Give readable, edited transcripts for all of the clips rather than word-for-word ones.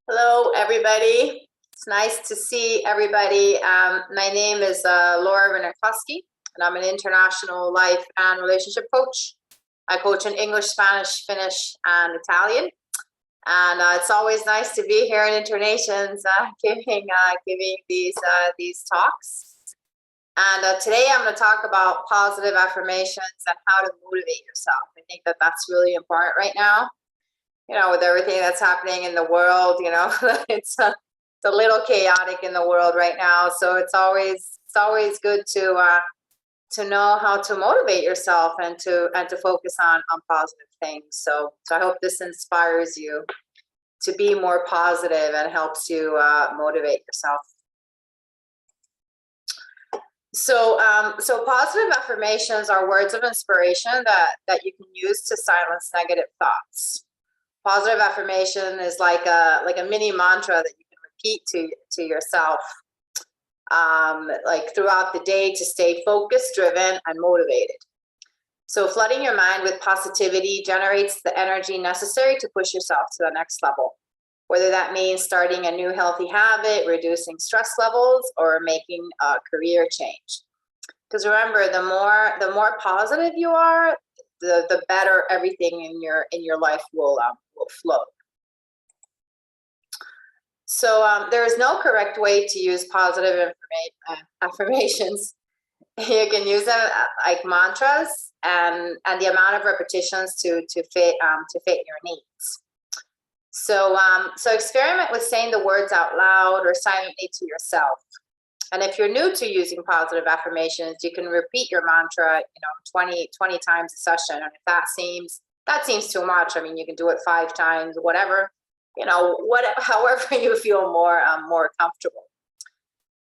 Hello, everybody. It's nice to see everybody. My name is Laura Renarkowski, and I'm an international life and relationship coach. I coach in English, Spanish, Finnish, and Italian. And it's always nice to be here in INTERNATION's giving these talks. And today I'm going to talk about positive affirmations and how to motivate yourself. I think that that's really important right now. With everything that's happening in the world, it's a little chaotic in the world right now. So it's always good to know how to motivate yourself and to focus on positive things. So I hope this inspires you to be more positive and helps you motivate yourself. So positive affirmations are words of inspiration that you can use to silence negative thoughts. Positive affirmation is like a mini mantra that you can repeat to yourself like throughout the day to stay focused, driven, and motivated. So flooding your mind with positivity generates the energy necessary to push yourself to the next level, whether that means starting a new healthy habit, reducing stress levels, or making a career change. Because remember, the more positive you are, the better everything in your life will flow. So there is no correct way to use positive affirmations. You can use them like mantras, and the amount of repetitions to fit your needs. So experiment with saying the words out loud or silently to yourself. And if you're new to using positive affirmations, you can repeat your mantra, 20 times a session. And if that seems too much, I mean, you can do it 5 times, whatever, however you feel more comfortable.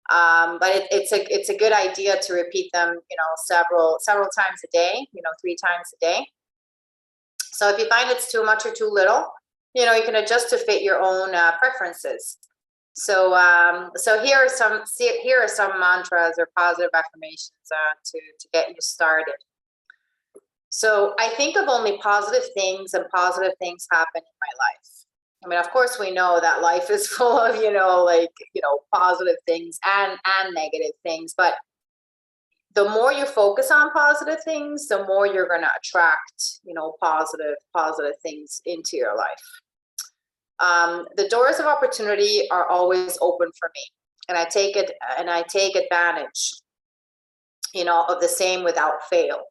But it's a good idea to repeat them, several times a day, 3 times a day. So if you find it's too much or too little, you can adjust to fit your own preferences. So here are some mantras or positive affirmations to get you started. So I think of only positive things, and positive things happen in my life. I mean, of course, we know that life is full of positive things and negative things, but the more you focus on positive things, the more you're going to attract positive things into your life. The doors of opportunity are always open for me, and I take advantage, of the same without fail.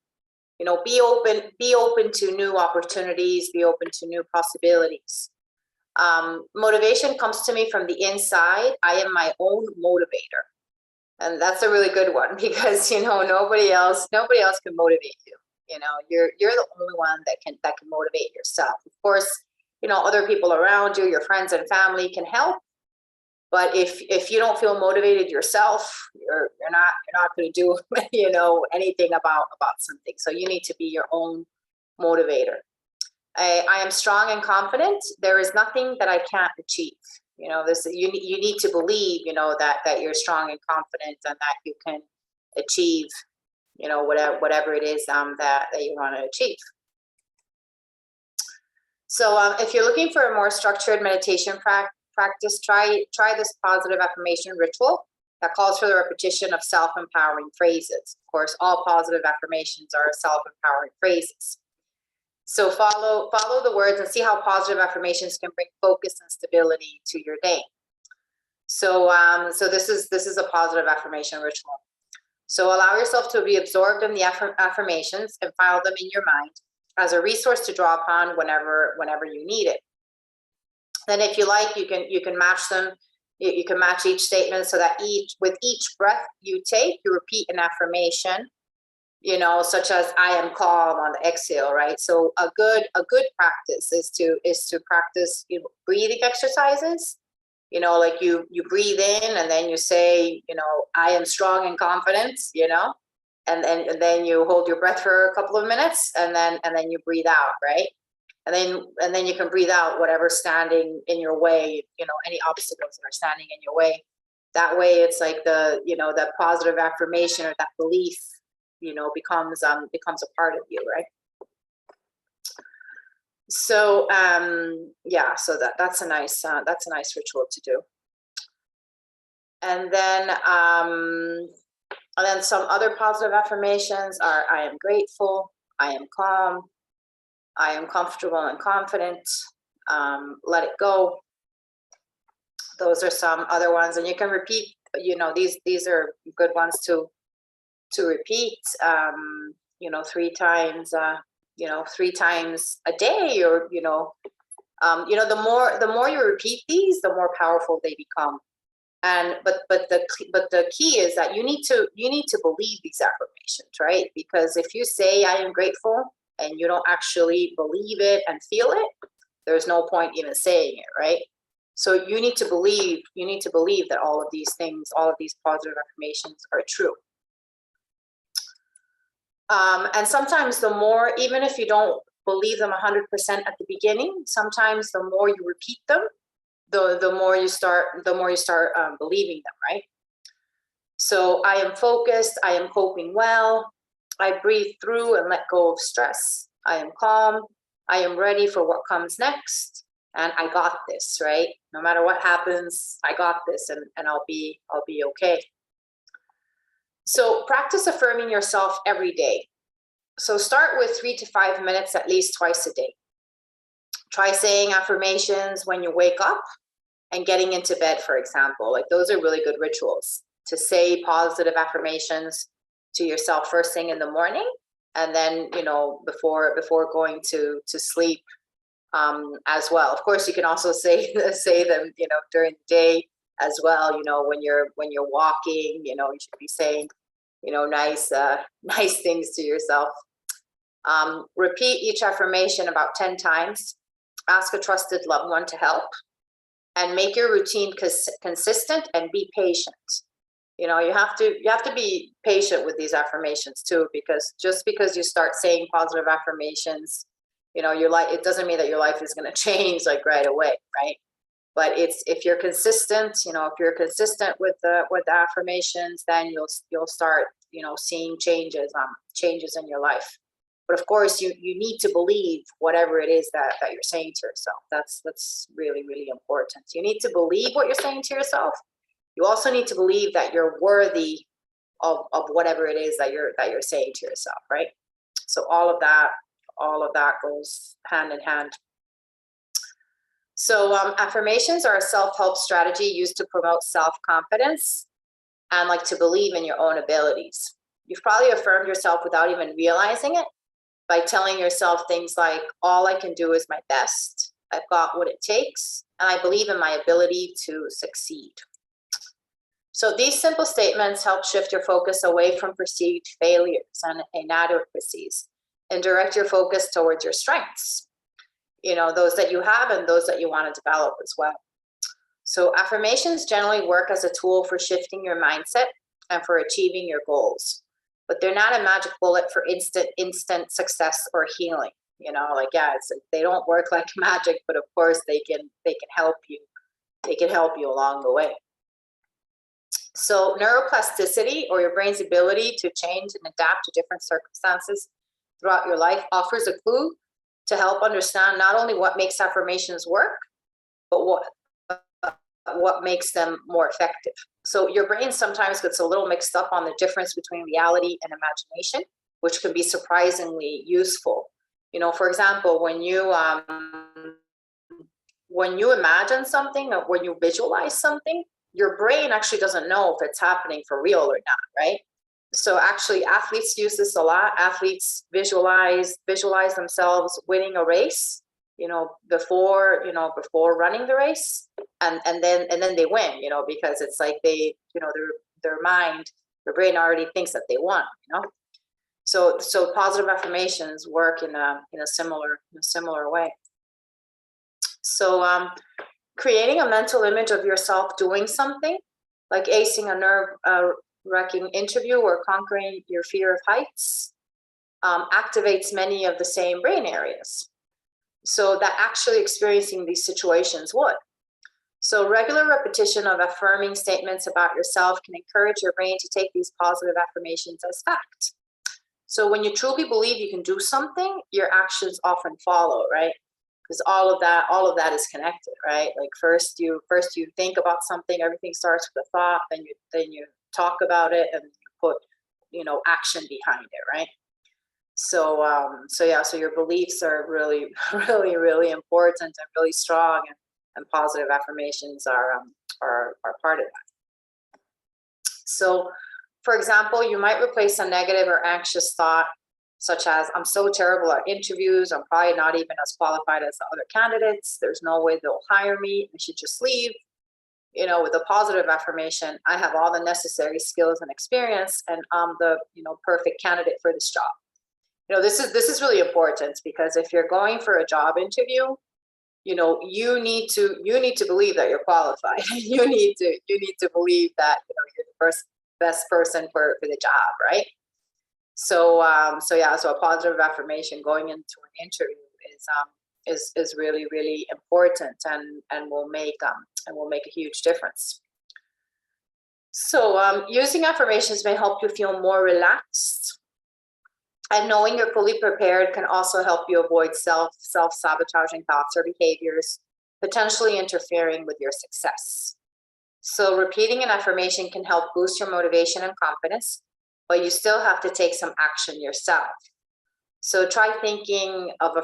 Be open to new opportunities, be open to new possibilities. Motivation comes to me from the inside. I am my own motivator, and that's a really good one because nobody else can motivate you. You're the only one that can motivate yourself. Of course, other people around you, your friends and family can help. But if you don't feel motivated yourself, you're not going to do, anything about something. So you need to be your own motivator. I am strong and confident. There is nothing that I can't achieve. You need to believe, that you're strong and confident and that you can achieve, whatever it is that you want to achieve. So if you're looking for a more structured meditation practice, try this positive affirmation ritual that calls for the repetition of self-empowering phrases. Of course, all positive affirmations are self-empowering phrases. So follow the words and see how positive affirmations can bring focus and stability to your day. So this is a positive affirmation ritual. So allow yourself to be absorbed in the affirmations and file them in your mind as a resource to draw upon whenever you need it. Then if you like, you can match them. You can match each statement so that with each breath you take, you repeat an affirmation, such as I am calm on the exhale, right? So a good practice is to practice breathing exercises. Like you breathe in and then you say, I am strong and confident, and then you hold your breath for a couple of minutes and then you breathe out, right? And then you can breathe out whatever's standing in your way, any obstacles that are standing in your way. That way it's like that positive affirmation or that belief, becomes a part of you, right? So yeah, so that's a nice ritual to do. And then some other positive affirmations are: I am grateful, I am calm, I am comfortable and confident, let it go. Those are some other ones, and you can repeat, you know, these are good ones to repeat, you know, 3 times, you know, 3 times a day, or, you know, the more you repeat these, the more powerful they become. And but the key is that you need to believe these affirmations, right? Because if you say I am grateful and you don't actually believe it and feel it, there's no point even saying it, right? So you need to believe that all of these things, all of these positive affirmations are true. And sometimes the more, even if you don't believe them 100% at the beginning, sometimes the more you repeat them, the more you start believing them, right? So I am focused, I am coping well, I breathe through and let go of stress, I am calm, I am ready for what comes next, and I got this, right? No matter what happens, I got this, and I'll be okay. So practice affirming yourself every day. So start with 3 to 5 minutes at least twice a day. Try saying affirmations when you wake up and getting into bed, for example. Like, those are really good rituals to say positive affirmations to yourself first thing in the morning, and then, you know, before going to sleep as well. Of course, you can also say them, you know, during the day as well. You know, when you're walking, you know, you should be saying, you know, nice things to yourself. Repeat each affirmation about 10 times. Ask a trusted loved one to help, and make your routine consistent, and be patient. You know, you have to be patient with these affirmations too, because just because you start saying positive affirmations, you know, your life, it doesn't mean that your life is going to change like right away, right? But if you're consistent, you know, if you're consistent with the affirmations, then you'll start, you know, seeing changes in your life. But of course, you need to believe whatever it is that you're saying to yourself. That's really, really important. You need to believe what you're saying to yourself. You also need to believe that you're worthy of whatever it is that you're saying to yourself, right? So all of that goes hand in hand. So affirmations are a self-help strategy used to promote self-confidence and like to believe in your own abilities. You've probably affirmed yourself without even realizing it, by telling yourself things like, all I can do is my best, I've got what it takes, and I believe in my ability to succeed. So these simple statements help shift your focus away from perceived failures and inadequacies, and direct your focus towards your strengths, you know, those that you have and those that you want to develop as well. So affirmations generally work as a tool for shifting your mindset and for achieving your goals. But they're not a magic bullet for instant success or healing. You know, like, yeah, they don't work like magic, but of course they can help you. They can help you along the way. So neuroplasticity, or your brain's ability to change and adapt to different circumstances throughout your life, offers a clue to help understand not only what makes affirmations work, but what makes them more effective. So your brain sometimes gets a little mixed up on the difference between reality and imagination, which can be surprisingly useful. You know, for example, when you imagine something, or when you visualize something, your brain actually doesn't know if it's happening for real or not, right? So actually, athletes use this a lot. Athletes visualize themselves winning a race, you know, before running the race, and then they win, you know, because it's like they, you know, their brain already thinks that they won, you know. So positive affirmations work in a similar way. So creating a mental image of yourself doing something, like acing a nerve-wracking interview or conquering your fear of heights, activates many of the same brain areas, so that actually experiencing these situations would. So regular repetition of affirming statements about yourself can encourage your brain to take these positive affirmations as fact. So when you truly believe you can do something, your actions often follow, right? because all of that is connected, right? Like first you think about something, everything starts with a thought, then you talk about it, and you put, action behind it, right? So so your beliefs are really really really important and really strong, and positive affirmations are part of that. So for example, you might replace a negative or anxious thought such as, I'm so terrible at interviews, I'm probably not even as qualified as the other candidates, there's no way they'll hire me, I should just leave. With a positive affirmation, I have all the necessary skills and experience, and I'm the perfect candidate for this job. This is really important, because if you're going for a job interview, you need to believe that you're qualified. you need to believe that you're the best person for the job, right? So a positive affirmation going into an interview is really really important, and will make a huge difference. So using affirmations may help you feel more relaxed, and knowing you're fully prepared can also help you avoid self-sabotaging thoughts or behaviors, potentially interfering with your success. So repeating an affirmation can help boost your motivation and confidence, but you still have to take some action yourself. So try thinking of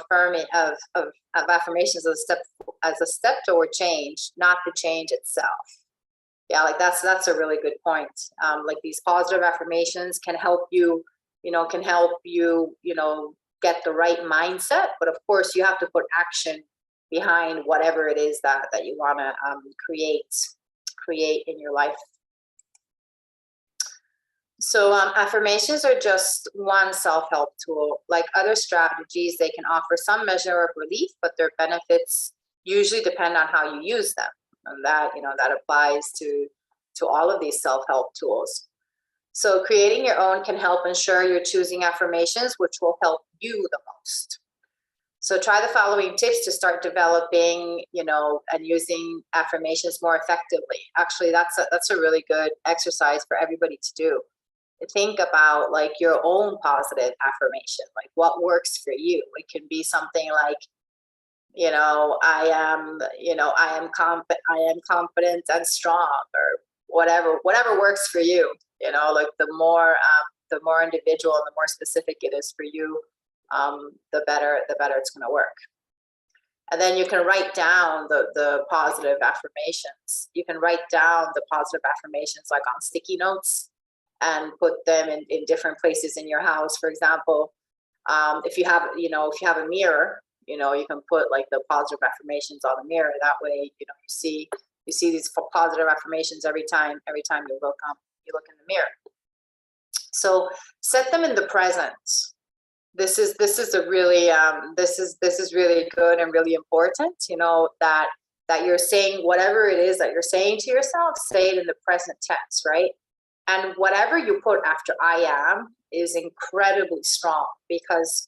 affirmations as a step toward change, not the change itself. Yeah, like that's a really good point. Like these positive affirmations can help you, get the right mindset, but of course you have to put action behind whatever it is that you want to create in your life. So affirmations are just one self-help tool. Like other strategies, they can offer some measure of relief, but their benefits usually depend on how you use them. And that applies to all of these self-help tools. So creating your own can help ensure you're choosing affirmations which will help you the most. So try the following tips to start developing, and using affirmations more effectively. Actually, that's a really good exercise for everybody to do. Think about like your own positive affirmation, like what works for you. It can be something like, I am confident and strong, or whatever works for you. Like the more individual and the more specific it is for you, the better it's going to work. And then you can write down the positive affirmations. You can write down the positive affirmations like on sticky notes, and put them in different places in your house. For example, if you have a mirror, you can put like the positive affirmations on the mirror. That way, you see these positive affirmations every time you look in the mirror. So set them in the present. This is a really this is really good and really important. That you're saying whatever it is that you're saying to yourself, say it in the present tense, right? And whatever you put after I am is incredibly strong, because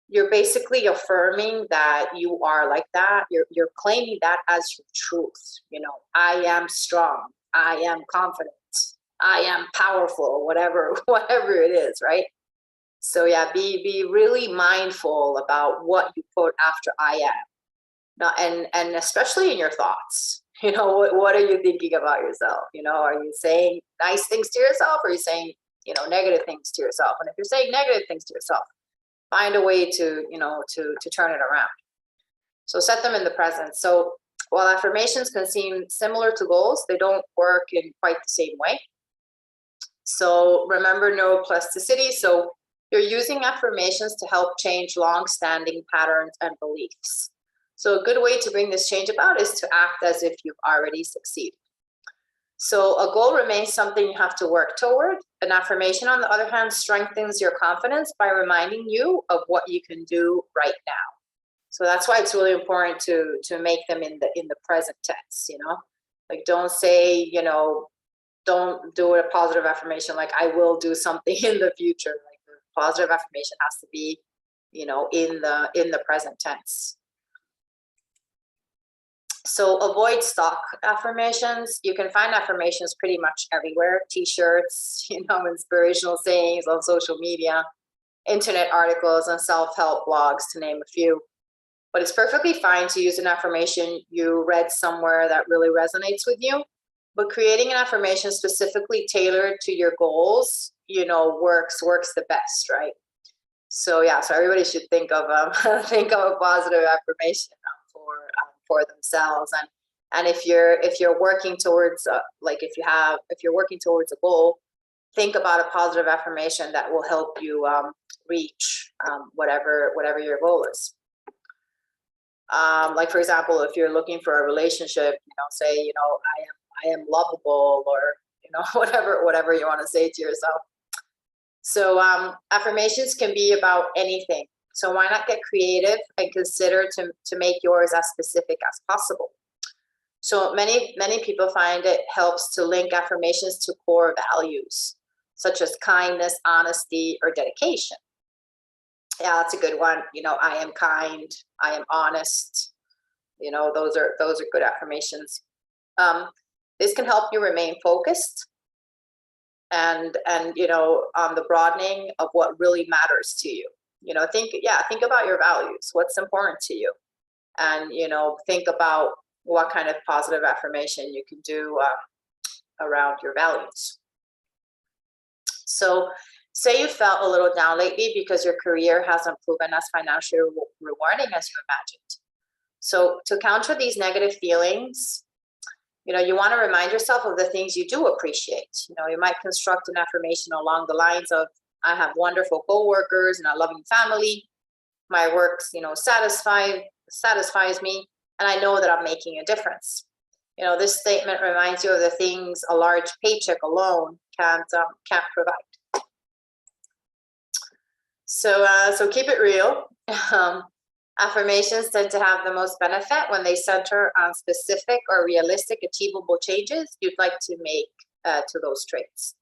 you're basically affirming that you are like that. You're claiming that as your truth. I am strong. I am confident. I am powerful. Whatever it is, right? So yeah, be really mindful about what you put after I am. Now, and especially in your thoughts. What are you thinking about yourself? Are you saying nice things to yourself, or are you saying, negative things to yourself? And if you're saying negative things to yourself, find a way to turn it around. So set them in the present. So while affirmations can seem similar to goals, they don't work in quite the same way. So remember neuroplasticity. So you're using affirmations to help change long-standing patterns and beliefs. So a good way to bring this change about is to act as if you've already succeeded. So a goal remains something you have to work toward. An affirmation, on the other hand, strengthens your confidence by reminding you of what you can do right now. So that's why it's really important to make them in the present tense. Like don't say, don't do a positive affirmation like I will do something in the future. Like the positive affirmation has to be, in the present tense. So avoid stock affirmations. You can find affirmations pretty much everywhere. T-shirts, inspirational sayings on social media, internet articles, and self-help blogs, to name a few. But it's perfectly fine to use an affirmation you read somewhere that really resonates with you. But creating an affirmation specifically tailored to your goals, works the best, right? So yeah, so everybody should think of think of a positive affirmation for themselves, and if you're working towards if you're working towards a goal, think about a positive affirmation that will help you reach whatever your goal is. Like for example, if you're looking for a relationship, say I am lovable, or whatever you want to say to yourself. So affirmations can be about anything. So why not get creative and consider to make yours as specific as possible? So many people find it helps to link affirmations to core values, such as kindness, honesty, or dedication. Yeah, that's a good one. I am kind, I am honest. Those are good affirmations. This can help you remain focused and on the broadening of what really matters to you. Think about your values, what's important to you, and think about what kind of positive affirmation you can do around your values. So say you felt a little down lately because your career hasn't proven as financially rewarding as you imagined. So to counter these negative feelings, you want to remind yourself of the things you do appreciate. You might construct an affirmation along the lines of, I have wonderful coworkers and a loving family. My work, satisfies me, and I know that I'm making a difference. This statement reminds you of the things a large paycheck alone can't provide. So keep it real. Affirmations tend to have the most benefit when they center on specific or realistic, achievable changes you'd like to make to those traits.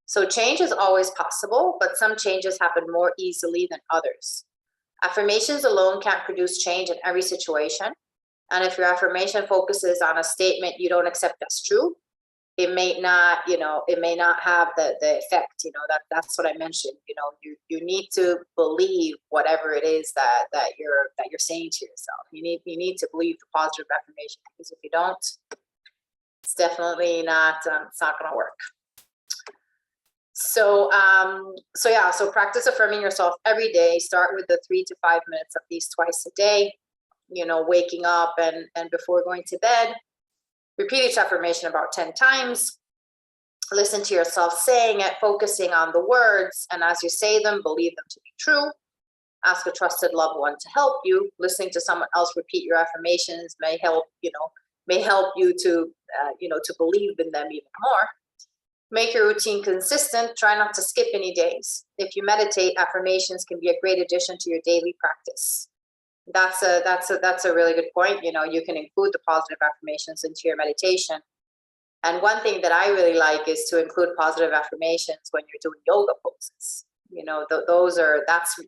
So change is always possible, but some changes happen more easily than others. Affirmations alone can't produce change in every situation. And if your affirmation focuses on a statement you don't accept as true, it may not have the effect. That's what I mentioned. You need to believe whatever it is that you're saying to yourself. You need to believe the positive affirmation, because if you don't, it's definitely not it's not going to work. So practice affirming yourself every day. Start with the 3 to 5 minutes of these twice a day. Waking up and before going to bed. Repeat each affirmation about 10 times. Listen to yourself saying it, focusing on the words, and as you say them, believe them to be true. Ask a trusted loved one to help you. Listening to someone else repeat your affirmations may help you to to believe in them even more. Make your routine consistent. Try not to skip any days. If you meditate, affirmations can be a great addition to your daily practice. That's a really good point. You can include the positive affirmations into your meditation. And one thing that I really like is to include positive affirmations when you're doing yoga poses.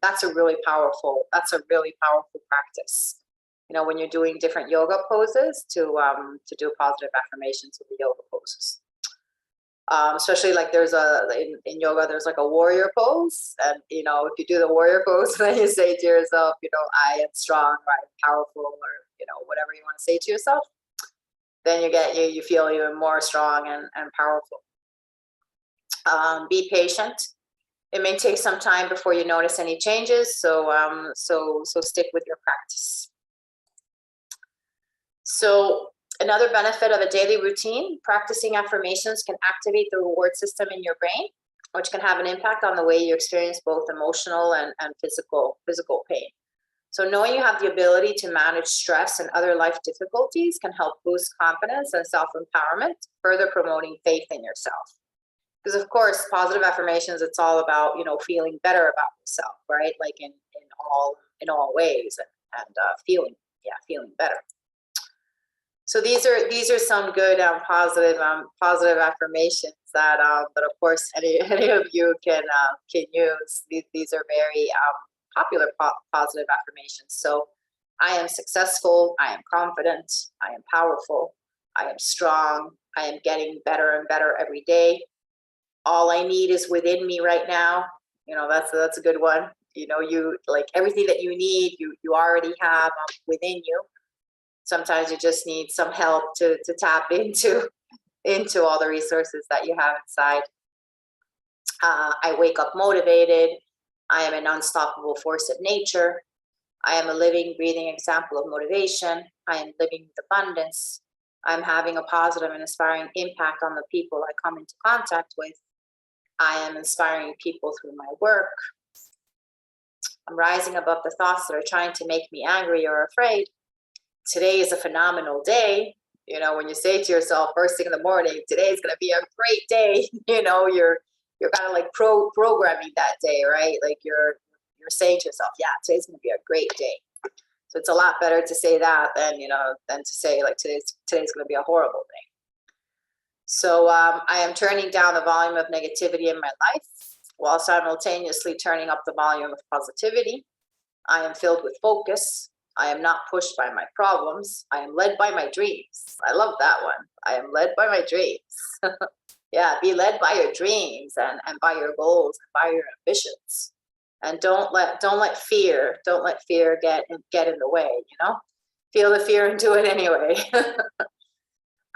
That's a really powerful practice. When you're doing different yoga poses, to do positive affirmations with the yoga poses. Especially like in yoga, there's like a warrior pose, and if you do the warrior pose, then you say to yourself, I am strong, or I am powerful, or whatever you want to say to yourself, then you feel even more strong and powerful. Be patient. It may take some time before you notice any changes, so stick with your practice. So another benefit of a daily routine, practicing affirmations can activate the reward system in your brain, which can have an impact on the way you experience both emotional and physical pain. So knowing you have the ability to manage stress and other life difficulties can help boost confidence and self-empowerment, further promoting faith in yourself. Because of course, positive affirmations, it's all about, feeling better about yourself, right? Like in all ways, and feeling better. So these are some good positive affirmations that of course any of you can use. These are very popular positive affirmations. So I am successful, I am confident, I am powerful, I am strong, I am getting better and better every day. All I need is within me right now. That's a good one. you like everything that you need, you already have within you. Sometimes you just need some help to tap into all the resources that you have inside. I wake up motivated. I am an unstoppable force of nature. I am a living, breathing example of motivation. I am living with abundance. I'm having a positive and inspiring impact on the people I come into contact with. I am inspiring people through my work. I'm rising above the thoughts that are trying to make me angry or afraid. Today is a phenomenal day. When you say to yourself first thing in the morning, today is going to be a great day, you're kind of like programming that day, right? Like you're saying to yourself, yeah, today's going to be a great day. So it's a lot better to say that than to say like today's going to be a horrible day. So I am turning down the volume of negativity in my life while simultaneously turning up the volume of positivity. I am filled with focus. I am not pushed by my problems. I am led by my dreams. I love that one. I am led by my dreams. Yeah, be led by your dreams and by your goals and by your ambitions. And don't let fear get in the way, Feel the fear and do it anyway.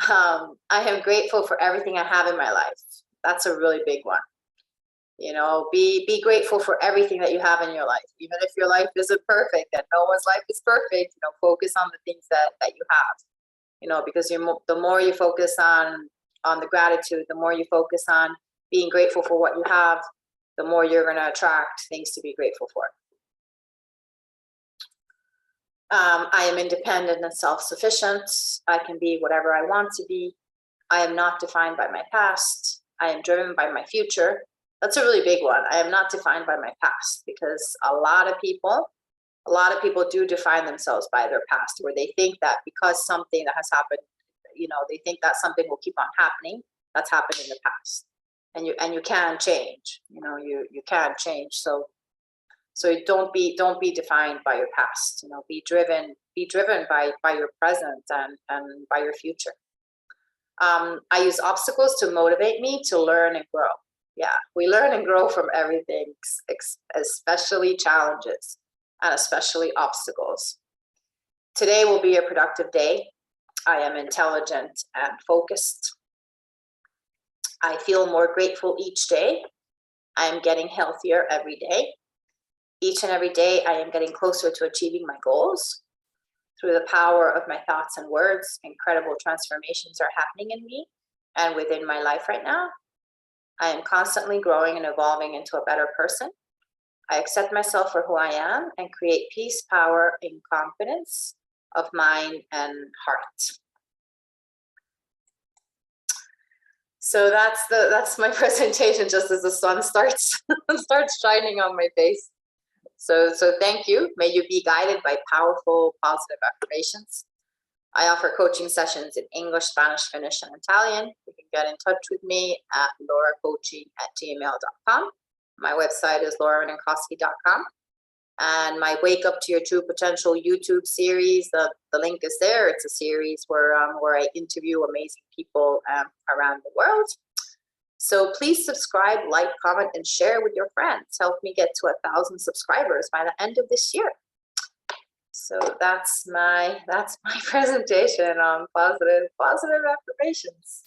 I am grateful for everything I have in my life. That's a really big one. Be grateful for everything that you have in your life. Even if your life isn't perfect, and no one's life is perfect, focus on the things that you have. Because the more you focus on the gratitude, the more you focus on being grateful for what you have, the more you're going to attract things to be grateful for. I am independent and self-sufficient. I can be whatever I want to be. I am not defined by my past. I am driven by my future. That's a really big one. I am not defined by my past, because a lot of people do define themselves by their past, where they think that because something that has happened, they think that something will keep on happening that's happened in the past. And you can change, you can change. So don't be defined by your past, be driven by your present and by your future. I use obstacles to motivate me to learn and grow. Yeah, we learn and grow from everything, especially challenges and especially obstacles. Today will be a productive day. I am intelligent and focused. I feel more grateful each day. I am getting healthier every day. Each and every day, I am getting closer to achieving my goals. Through the power of my thoughts and words, incredible transformations are happening in me and within my life right now. I am constantly growing and evolving into a better person. I accept myself for who I am and create peace, power, and confidence of mind and heart. So that's my presentation, just as the sun starts shining on my face. So thank you. May you be guided by powerful, positive affirmations. I offer coaching sessions in English, Spanish, Finnish, and Italian. You can get in touch with me at lauracoaching@gmail.com. My website is laurarenenkoski.com. And my Wake Up to Your True Potential YouTube series, the link is there. It's a series where I interview amazing people around the world. So please subscribe, like, comment, and share with your friends. Help me get to 1,000 subscribers by the end of this year. So that's my presentation on positive affirmations.